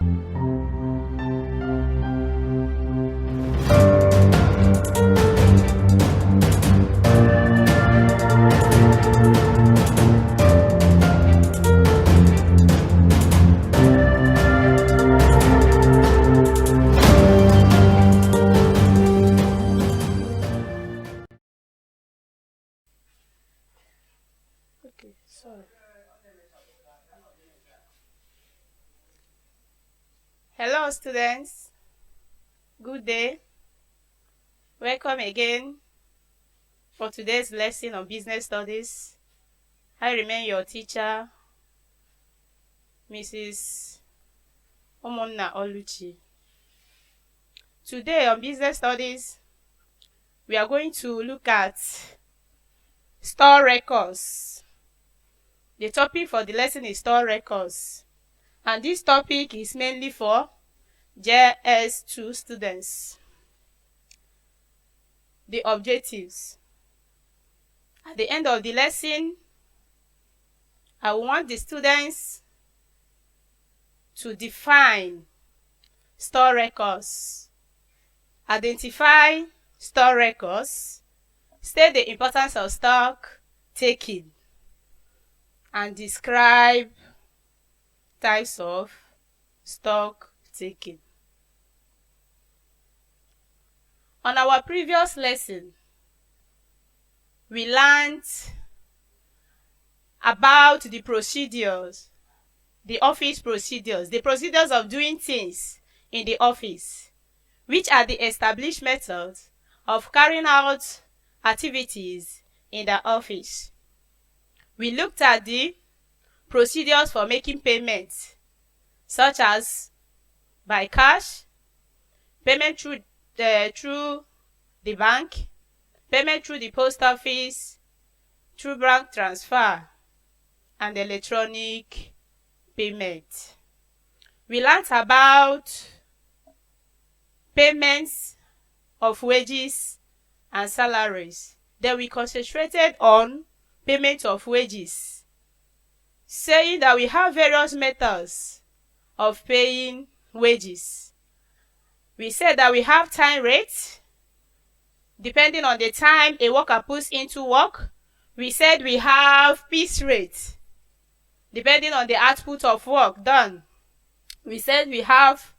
Okay, sorry. Hello, students. Good day. Welcome again for today's lesson on business studies. I remain your teacher, Mrs. Oluchi. Today on business studies, we are going to look at store records. The topic for the lesson is store records, and this topic is mainly for JS2 students. The objectives. At the end of the lesson, I want the students to define store records, identify store records, state the importance of stock taking, and describe types of stock taking. On our previous lesson, we learned about the procedures, the office procedures, the procedures of doing things in the office, which are the established methods of carrying out activities in the office. We looked at the procedures for making payments, such as by cash, payment through the bank, payment through the post office, through bank transfer, and electronic payment. We learned about payments of wages and salaries. Then we concentrated on payment of wages, saying that we have various methods of paying wages. We said that we have time rate, depending on the time a worker puts into work. We said we have piece rate, depending on the output of work done. We said we have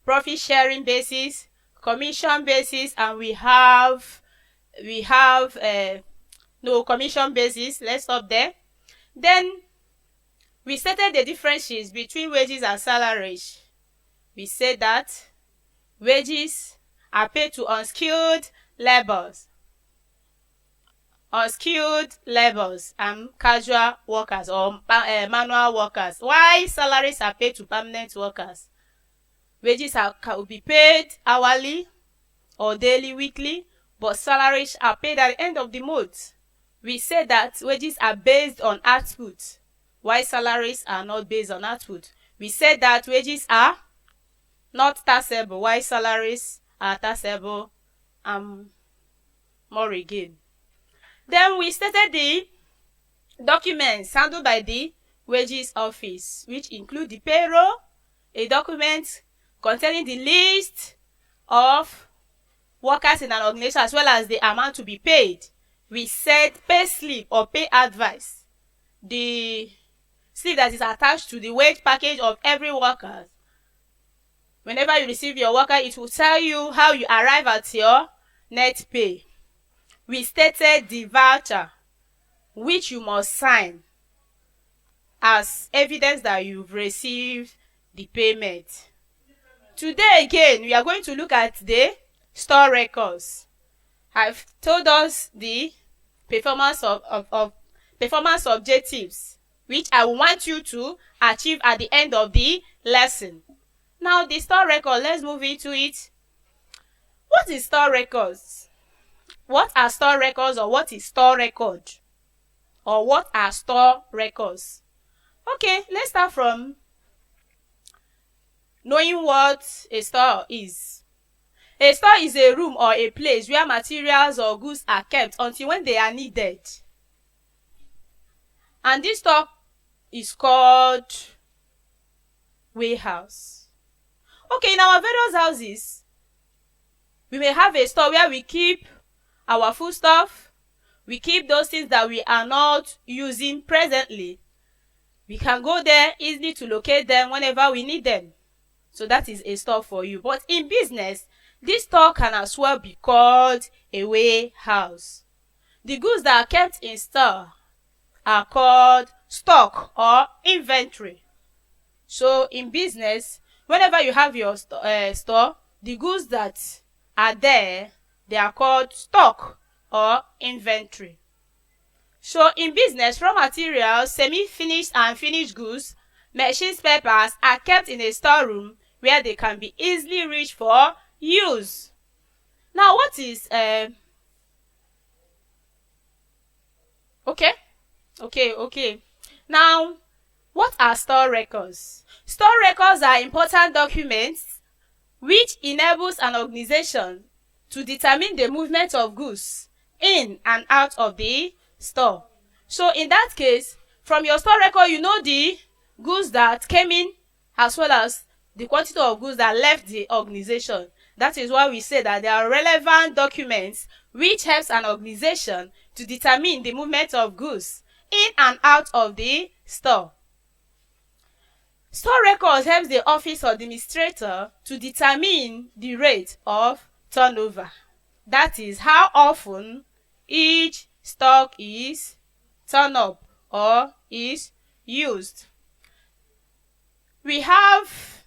profit sharing basis, commission basis, and we have no commission basis. Let's stop there. Then we stated the differences between wages and salaries. We said that wages are paid to unskilled laborers and casual workers or manual workers, while salaries are paid to permanent workers. Wages can be paid hourly or daily, weekly, but salaries are paid at the end of the month. We said that wages are based on output, while salaries are not based on output. We said that wages are not taxable, while salaries are taxable, more again. Then we stated the documents handled by the wages office, which include the payroll, a document containing the list of workers in an organization as well as the amount to be paid. We said pay slip or pay advice, the slip that is attached to the wage package of every worker. Whenever you receive your worker, it will tell you how you arrive at your net pay. We stated the voucher, which you must sign as evidence that you've received the payment. Today again, we are going to look at the store records. I've told us the performance objectives, which I want you to achieve at the end of the lesson. Now, the store record, let's move into it. What is store records? What are store records, or what is store record? Or what are store records? Okay, let's start from knowing what a store is. A store is a room or a place where materials or goods are kept until when they are needed. And this store is called warehouse. Okay, in our various houses, we may have a store where we keep our food stuff. We keep those things that we are not using presently. We can go there easily to locate them whenever we need them. So that is a store for you. But in business, this store can as well be called a warehouse. The goods that are kept in store are called stock or inventory. So in business, whenever you have your store, the goods that are there, they are called stock or inventory. So in business, raw materials, semi-finished and finished goods, machine spare parts are kept in a storeroom where they can be easily reached for use. Now what is okay. Now, what are store records? Store records are important documents which enables an organization to determine the movement of goods in and out of the store. So in that case, from your store record, you know the goods that came in as well as the quantity of goods that left the organization. That is why we say that they are relevant documents which helps an organization to determine the movement of goods in and out of the store. Store records helps the office administrator to determine the rate of turnover. That is how often each stock is turned up or is used. We have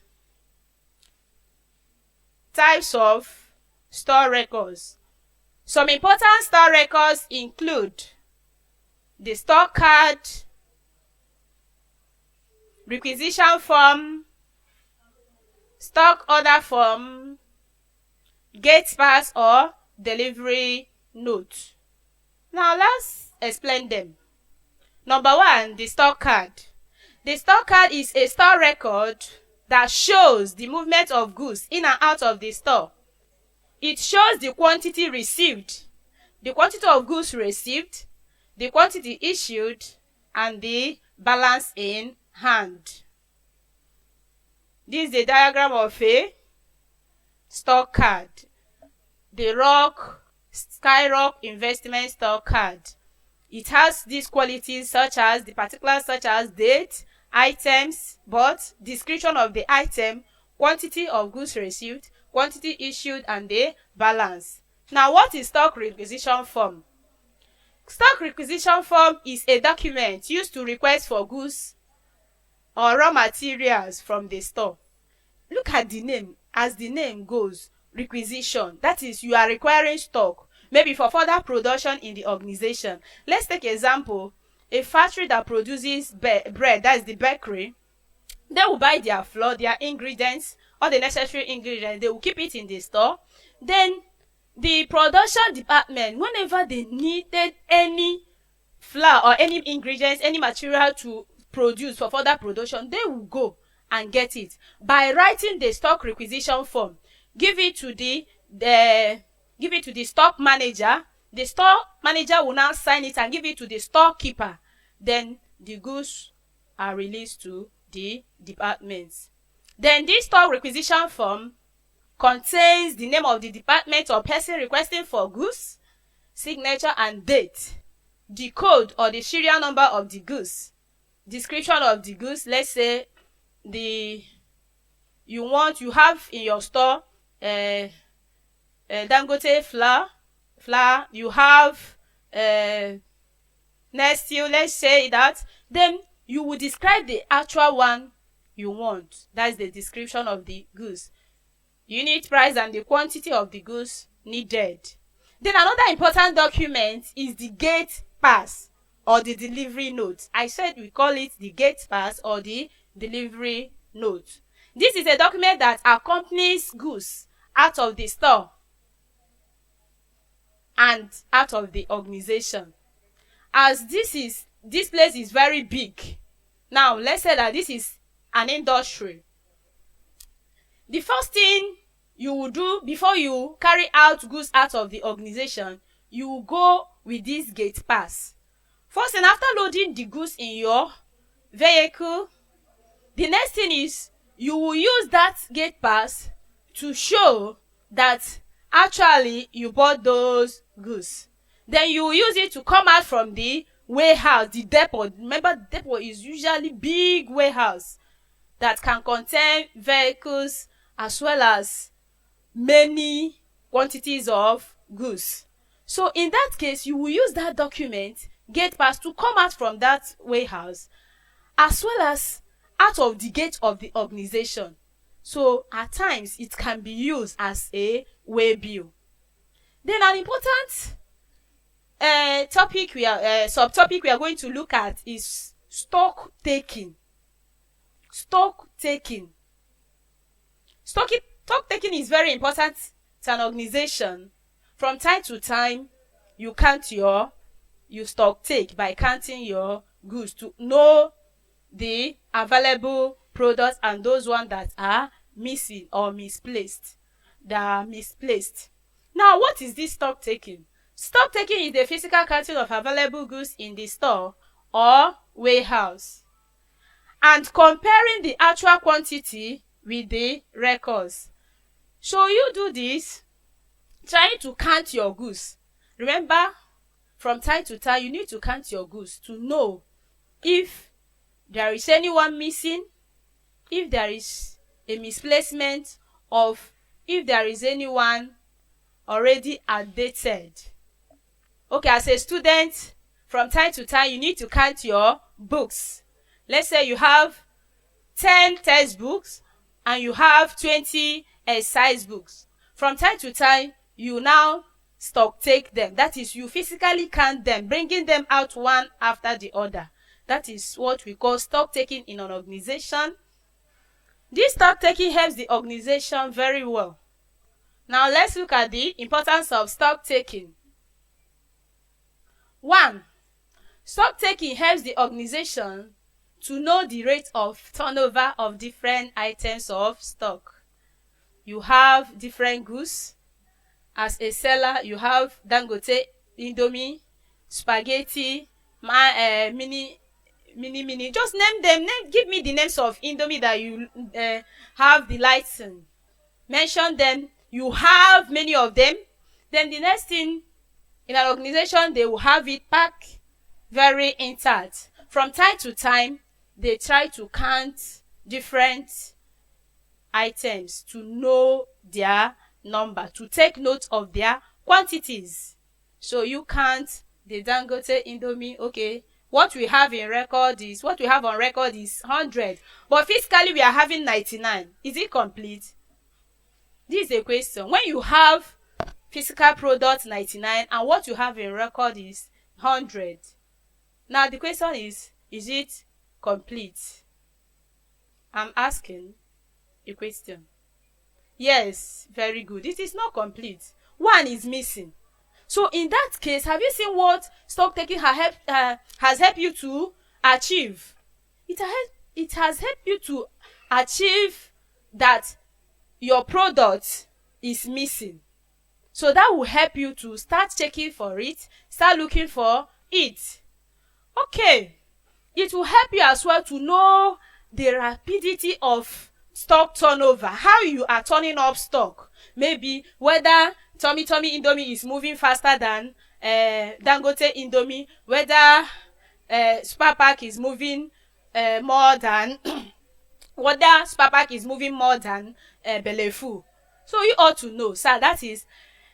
types of store records. Some important store records include the store card, requisition form, stock order form, gate pass or delivery note. Now let's explain them. Number one, the store card. The store card is a store record that shows the movement of goods in and out of the store. It shows the quantity received, the quantity of goods received, the quantity issued, and the balance in hand. This is the diagram of a store card. The Skyrock investment store card. It has these qualities such as the particulars such as date, items, but description of the item, quantity of goods received, quantity issued, and the balance. Now, what is stock requisition form? Stock requisition form is a document used to request for goods or raw materials from the store. Look at the name. As the name goes, requisition, that is, you are requiring stock, maybe for further production in the organization. Let's take example, a factory that produces bread, that is the bakery. They will buy their flour, their ingredients, all the necessary ingredients, they will keep it in the store. Then the production department, whenever they needed any flour or any ingredients, any material to produce for further production, they will go and get it by writing the stock requisition form, give it to the stock manager. The store manager will now sign it and give it to the storekeeper. Then the goods are released to the departments. Then this stock requisition form contains the name of the department or person requesting for goods, signature and date, the code or the serial number of the goods, description of the goods. Let's say you have in your store Dangote flour, you have Nestle, let's say that. Then you will describe the actual one you want. That's the description of the goods, unit price, and the quantity of the goods needed. Then another important document is the gate pass or the delivery note. I said we call it the gate pass or the delivery note. This is a document that accompanies goods out of the store and out of the organization. As this place is very big. Now let's say that this is an industry. The first thing you will do before you carry out goods out of the organization, you will go with this gate pass. First, and after loading the goods in your vehicle, the next thing is you will use that gate pass to show that actually you bought those goods. Then you will use it to come out from the warehouse, the depot. Remember, the depot is usually big warehouse that can contain vehicles as well as many quantities of goods. So in that case, you will use that document, gate pass, to come out from that warehouse as well as out of the gate of the organization. So at times it can be used as a waybill. Then an important subtopic we are going to look at is stock taking. Stock taking is very important to an organization. From time to time, you stock take by counting your goods to know the available products and those ones that are missing or misplaced. Now, what is this stock taking? Stock taking is the physical counting of available goods in the store or warehouse and comparing the actual quantity with the records. So you do this trying to count your goods. Remember, from time to time, you need to count your goods to know if there is anyone missing, if there is a misplacement, of if there is anyone already outdated. Okay, as a student, from time to time, you need to count your books. Let's say you have 10 textbooks and you have 20 exercise books. From time to time, you now stock take them. That is, you physically count them, bringing them out one after the other. That is what we call stock taking in an organization. This stock taking helps the organization very well. Now let's look at the importance of stock taking. 1. Stock taking helps the organization to know the rate of turnover of different items of stock. You have different goods. As a seller, you have Dangote, Indomie, spaghetti, mini. Just name them. Give me the names of Indomie that you have the license. Mention them. You have many of them. Then the next thing, in an organization, they will have it packed very intact. From time to time, they try to count different items to know their number, to take note of their quantities. So you count the Dangote Indomie. Okay, what we have on record is 100, but physically we are having 99. Is it complete? This is a question. When you have physical product 99 and what you have in record is 100, now the question is it complete? I'm asking a question. Yes, very good. It is not complete. One is missing. So in that case, have you seen what stock taking has helped you to achieve? It has helped you to achieve that your product is missing. So that will help you to start checking for it, start looking for it. Okay, it will help you as well to know the rapidity of stock turnover, how you are turning up stock. Maybe whether Tummy Indomie is moving faster than Dangote Indomie, whether Super Pack is moving more than whether Super Pack is moving more than Belefu. So you ought to know. So that is,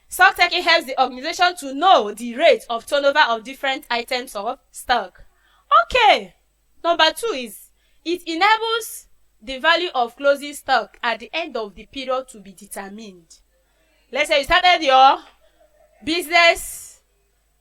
stock taking helps the organization to know the rate of turnover of different items of stock. Okay, number 2 is it enables the value of closing stock at the end of the period to be determined. Let's say you started your business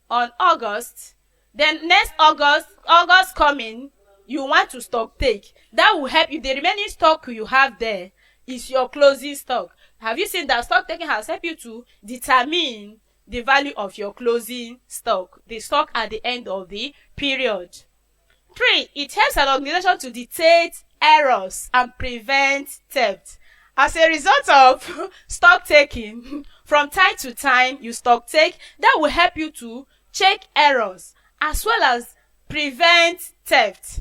on August, then next August coming, you want to stock take. That will help you. The remaining stock you have there is your closing stock. Have you seen that stock taking has helped you to determine the value of your closing stock, the stock at the end of the period? 3, it helps an organization to detect errors and prevent theft. As a result of stock taking, from time to time you stock take, that will help you to check errors as well as prevent theft.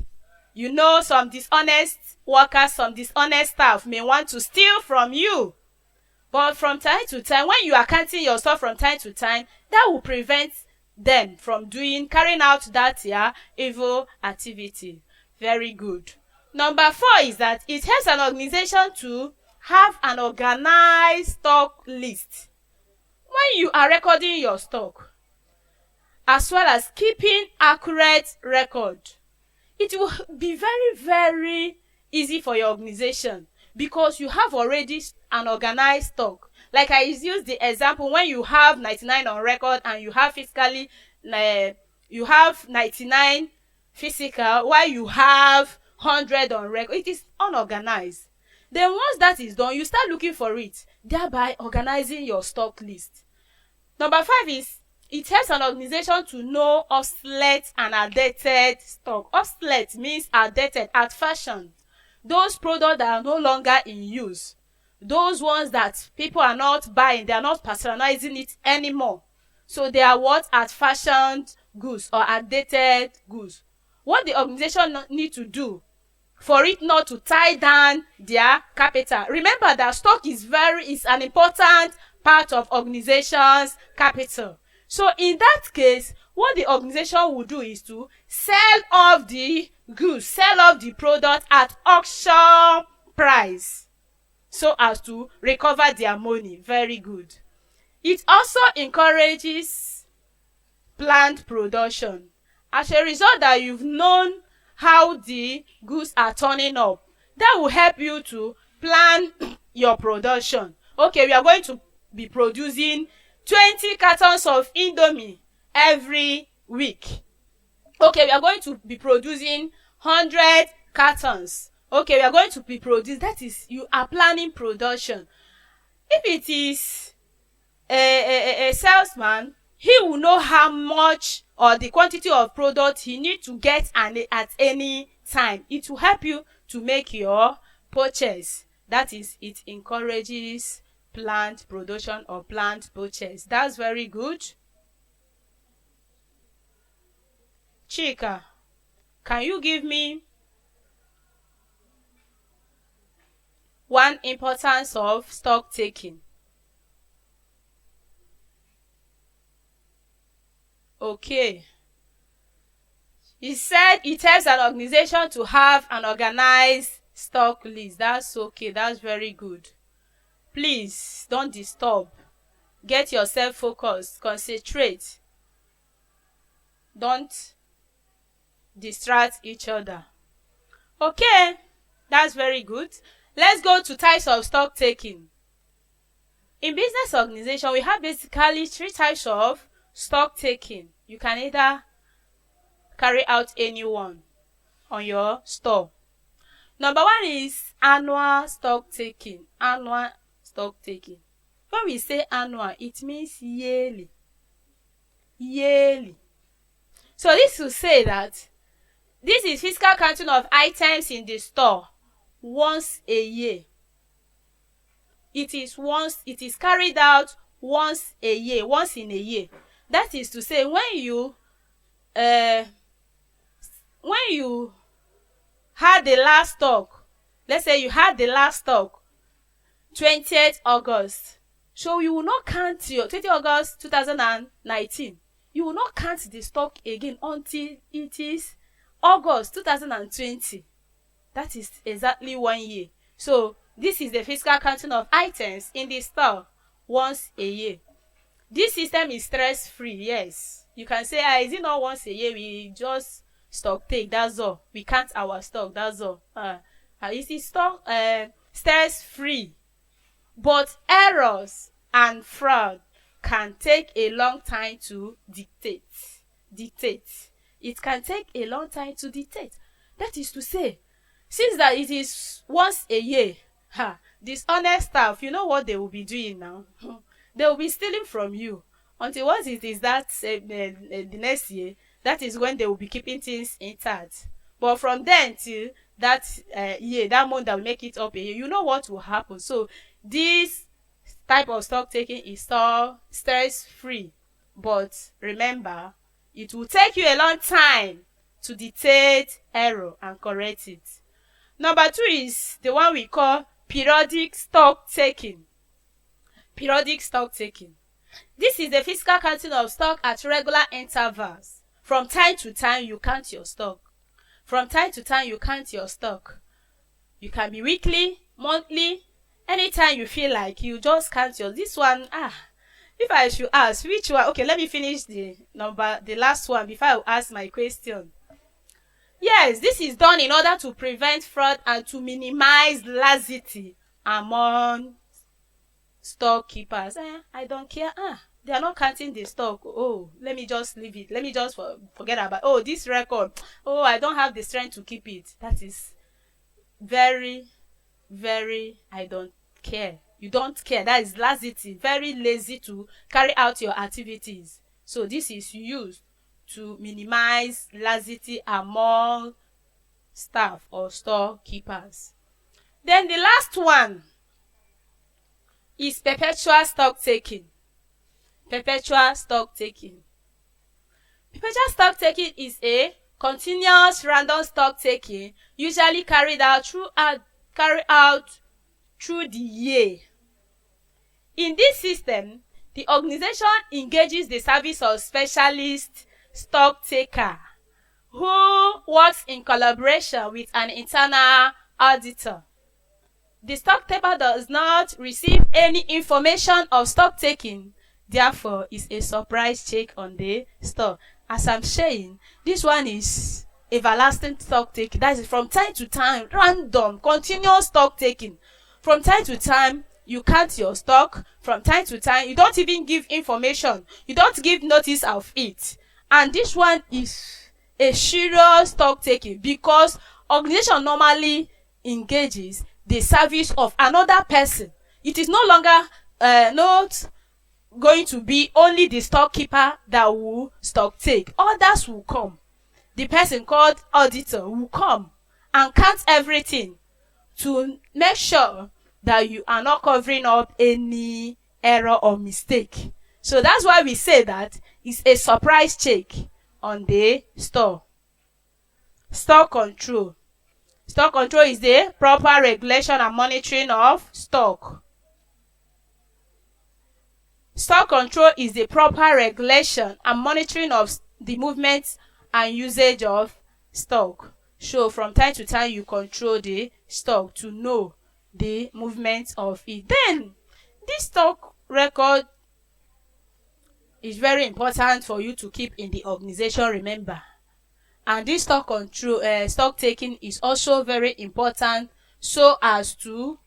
You know, some dishonest workers, some dishonest staff may want to steal from you. But from time to time, when you are counting your stuff from time to time, that will prevent them from carrying out that evil activity. Very good. Number 4 is that it helps an organization to have an organized stock list. When you are recording your stock, as well as keeping accurate record, it will be very, very easy for your organization, because you have already an organized stock. Like I used the example, when you have 99 on record and you have physically, you have 99 physical while you have 100 on record, it is unorganized. Then once that is done, you start looking for it, thereby organizing your stock list. Number 5 is it helps an organization to know obsolete and outdated stock. Obsolete means outdated, out fashion. Those products that are no longer in use. Those ones that people are not buying, they are not patronizing it anymore. So they are what? Out fashioned goods or outdated goods. What the organization need to do for it not to tie down their capital. Remember that stock is an important part of organization's capital. So in that case, what the organization will do is to sell off the goods, sell off the product at auction price, so as to recover their money. Very good. It also encourages planned production. As a result that you've known how the goods are turning up, that will help you to plan your production. Okay, we are going to be producing 20 cartons of Indomie every week. Okay, we are going to be producing 100 cartons. Okay, we are going to be producing. That is, you are planning production. If it is a salesman, he will know how much or the quantity of product he needs to get at any time. It will help you to make your purchase. That is, it encourages planned production or planned purchase. That's very good. Chika, can you give me one importance of stock taking? Okay. He said it helps an organization to have an organized stock list. That's okay. That's very good. Please don't disturb. Get yourself focused. Concentrate. Don't distract each other. Okay, that's very good. Let's go to types of stock taking. In business organization, we have basically 3 types of stock taking. You can either carry out any one on your store. Number 1 is annual stock taking. Annual stock taking. When we say annual, it means yearly. Yearly. So this will say that this is physical counting of items in the store once a year. It is carried out once a year, once in a year. That is to say, when you had the last stock, let's say you had the last stock 20th August. So you will not count your 20th August 2019. You will not count the stock again until it is August 2020. That is exactly 1 year. So this is the physical counting of items in the store once a year. This system is stress-free. Yes, you can say, is it not once a year? We just stock take. That's all. We count our stock. That's all. It is stock stress-free. But errors and fraud can take a long time to dictate. It can take a long time to dictate. That is to say, since that it is once a year, dishonest staff, you know what they will be doing now? They will be stealing from you until once it is that the next year, that is when they will be keeping things intact. But from then till that year, that month that will make it up a year, you know what will happen. So this type of stock taking is stress free, but remember, it will take you a long time to detect error and correct it. Number 2 is the one we call periodic stock taking. Periodic stock taking. This is the physical counting of stock at regular intervals. From time to time, you count your stock. From time to time, you count your stock. You can be weekly, monthly, anytime you feel like, you just count your. This one, if I should ask which one, okay, let me finish the last one before I ask my question. Yes, this is done in order to prevent fraud and to minimize laxity among storekeepers. I don't care. They are not counting the stock. Oh, let me just leave it. Let me just forget about. Oh, this record. Oh, I don't have the strength to keep it. That is very, very. I don't care. You don't care. That is laxity. Very lazy to carry out your activities. So this is used to minimize laxity among staff or storekeepers. Then the last one is perpetual stock taking. Perpetual stock taking. Perpetual stock taking is a continuous random stock taking usually carried out through the year. In this system, the organization engages the service of specialist stock taker who works in collaboration with an internal auditor. The stock taker does not receive any information of stock taking, therefore is a surprise check on the stock. As I'm saying, this one is everlasting stock taking. That is from time to time, random, continuous stock taking. From time to time, you count your stock. From time to time, you don't even give information. You don't give notice of it. And this one is a serious stock taking because organization normally engages the service of another person. It is no longer not going to be only the storekeeper that will stock take. Others will come. The person called auditor will come and count everything to make sure that you are not covering up any error or mistake. So that's why we say that it's a surprise check on the store. Stock control. Stock control is the proper regulation and monitoring of stock. Stock control is the proper regulation and monitoring of the movement and usage of stock. So from time to time, you control the stock to know the movement of it. Then, this stock record is very important for you to keep in the organization, remember. And this stock control, stock taking is also very important so as to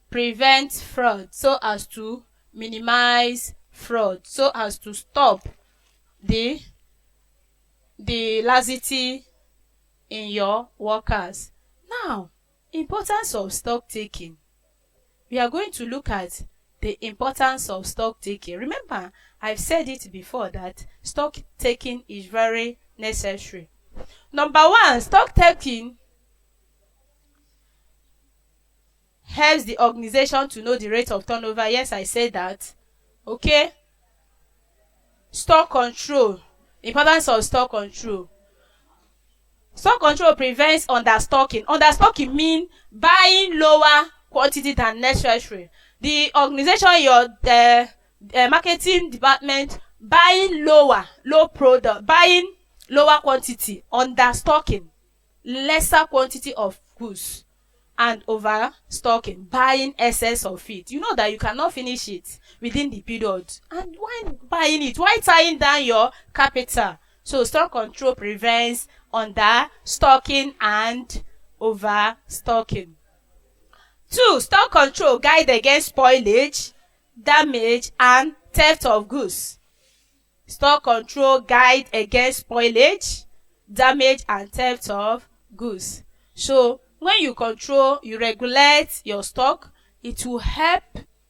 prevent fraud, so as to minimize fraud, so as to stop the laxity in your workers. Now, importance of stock taking. We are going to look at the importance of stock taking. Remember, I've said it before that stock taking is very necessary. Number 1, stock taking helps the organization to know the rate of turnover. Yes, I said that. Okay. Stock control. Importance of stock control. Stock control prevents understocking. Understocking means buying lower quantity than necessary. The organization, your marketing department, buying low product, buying lower quantity, understocking, lesser quantity of goods, and overstocking, buying excess of it. You know that you cannot finish it within the period. And why buying it? Why tying down your capital? So stock control prevents understocking and overstocking. 2, stock control guide against spoilage, damage, and theft of goods. Stock control guide against spoilage, damage, and theft of goods. So when you control, you regulate your stock, it will help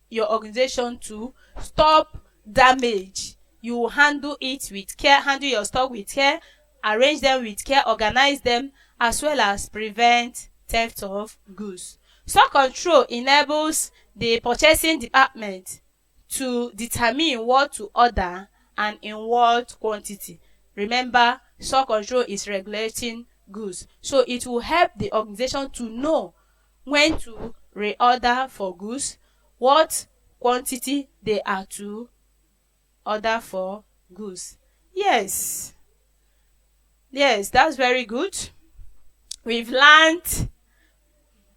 your organization to stop damage. You will handle it with care, handle your stock with care, arrange them with care, organize them, as well as prevent theft of goods. Stock control enables the purchasing department to determine what to order and in what quantity. Remember, stock control is regulating goods. So it will help the organization to know when to reorder for goods, what quantity they are to order for goods. Yes, that's very good. We've learned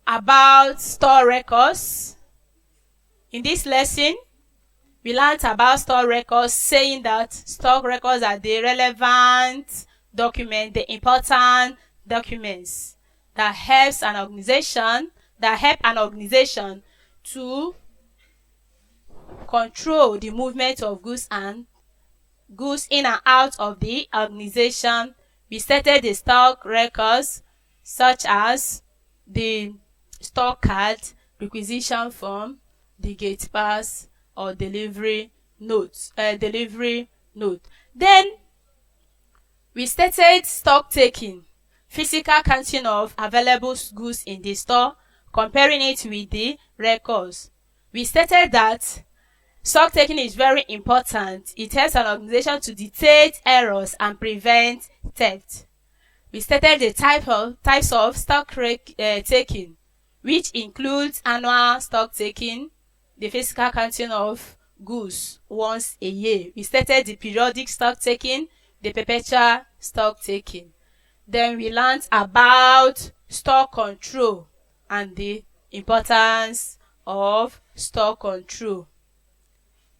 about store records. In this lesson, we learned about store records, saying that stock records are the relevant document, the important documents that help an organization to control the movement of goods in and out of the organization. We stated the stock records such as the stock card, requisition form, the gate pass, or delivery note. Then we stated stock taking, physical counting of available goods in the store, comparing it with the records. We stated that stock taking is very important. It helps an organization to detect errors and prevent theft. We stated the types of stock taking, which includes annual stock taking, the physical counting of goods once a year. We stated the periodic stock taking, the perpetual stock taking. Then we learned about stock control and the importance of stock control.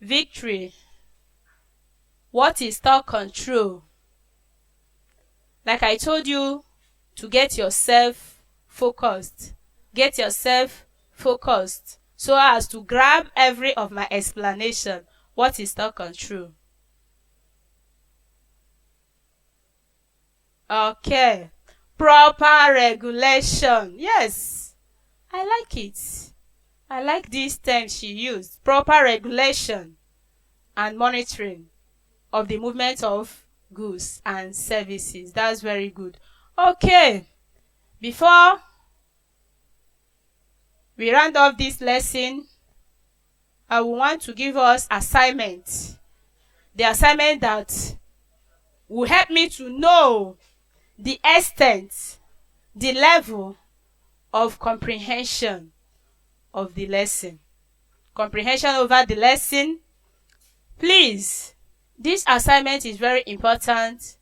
Victory. What is stock control? Like I told you, to get yourself focused so as to grab every of my explanation. What is stock control? Okay. Proper regulation. Yes, I like it. I like these terms she used. Proper regulation and monitoring of the movement of goods and services. That's very good. Okay, before we round off this lesson, I will want to give us assignment. The assignment that will help me to know the extent, the level of comprehension of the lesson. Comprehension over the lesson. Please, this assignment is very important.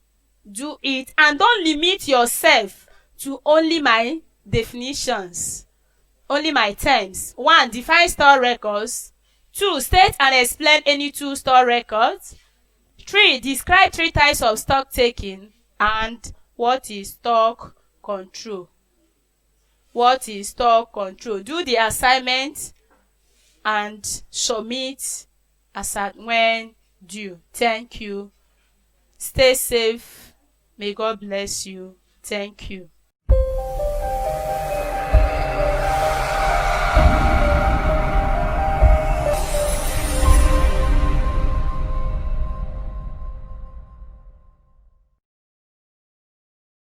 Do it and don't limit yourself to only my definitions, only my terms. 1. Define store records. 2. State and explain any 2 store records. 3. Describe 3 types of stock taking. And what is stock control? What is stock control? Do the assignment and submit as at when due. Thank you. Stay safe. May God bless you. Thank you.